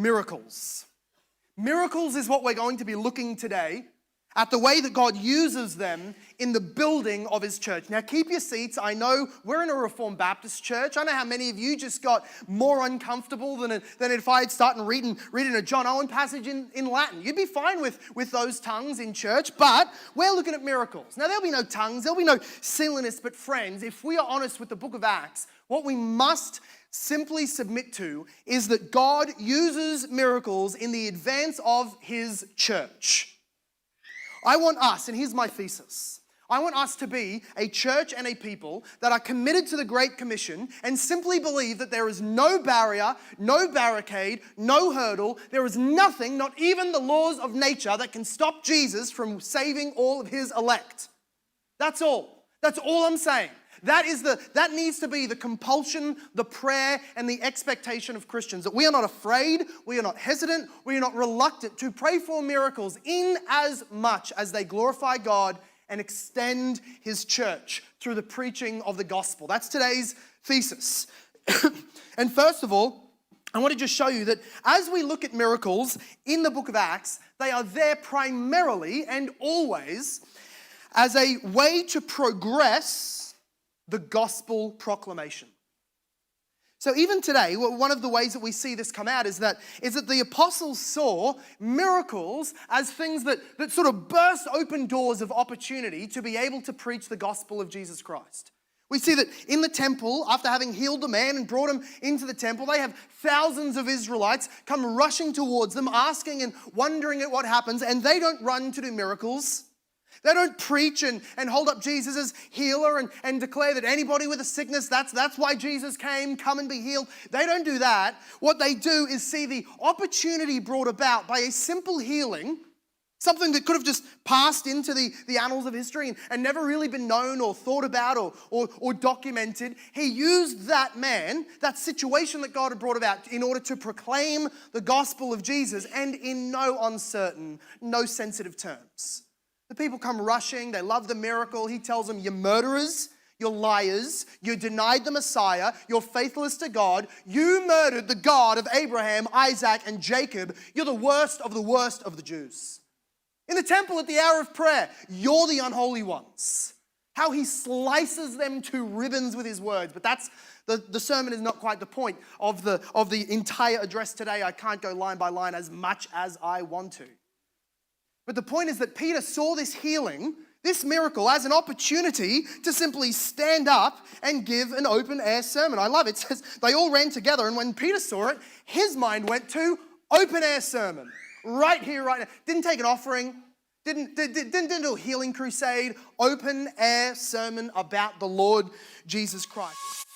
miracles. Miracles is what we're going to be looking today at, the way that God uses them in the building of his church. Now keep your seats. I know we're in a Reformed Baptist church. I know how many of you just got more uncomfortable than if I had started reading a John Owen passage in Latin. You'd be fine with those tongues in church, but we're looking at miracles. Now there'll be no tongues, there'll be no silliness, but friends, if we are honest with the book of Acts, what we must simply submit to is that God uses miracles in the advance of his church. I want us, and here's my thesis, I want us to be a church and a people that are committed to the Great Commission and simply believe that there is no barrier, no barricade, no hurdle, there is nothing, not even the laws of nature, that can stop Jesus from saving all of his elect. That's all. That's all I'm saying. That needs to be the compulsion, the prayer, and the expectation of Christians. That we are not afraid, we are not hesitant, we are not reluctant to pray for miracles in as much as they glorify God and extend his church through the preaching of the gospel. That's today's thesis. And first of all, I want to just show you that as we look at miracles in the book of Acts, they are there primarily and always as a way to progress the gospel proclamation. So even today, one of the ways that we see this come out is that the apostles saw miracles as things that sort of burst open doors of opportunity to be able to preach the gospel of Jesus Christ. We see that in the temple, after having healed the man and brought him into the temple, they have thousands of Israelites come rushing towards them, asking and wondering at what happens, and they don't run to do miracles. They don't preach and hold up Jesus as healer and declare that anybody with a sickness, that's why Jesus came, come and be healed. They don't do that. What they do is see the opportunity brought about by a simple healing, something that could have just passed into the annals of history and never really been known or thought about or documented. He used that man, that situation that God had brought about, in order to proclaim the gospel of Jesus, and in no uncertain, no sensitive terms. The people come rushing, they love the miracle. He tells them, you're murderers, you're liars, you denied the Messiah, you're faithless to God, you murdered the God of Abraham, Isaac, and Jacob. You're the worst of the Jews. In the temple at the hour of prayer, you're the unholy ones. How he slices them to ribbons with his words. But that's the sermon is not quite the point of the entire address today. I can't go line by line as much as I want to. But the point is that Peter saw this healing, this miracle, as an opportunity to simply stand up and give an open-air sermon. I love it. It says they all ran together, and when Peter saw it, his mind went to open-air sermon. Right here, right now. Didn't take an offering, didn't do a healing crusade, open-air sermon about the Lord Jesus Christ.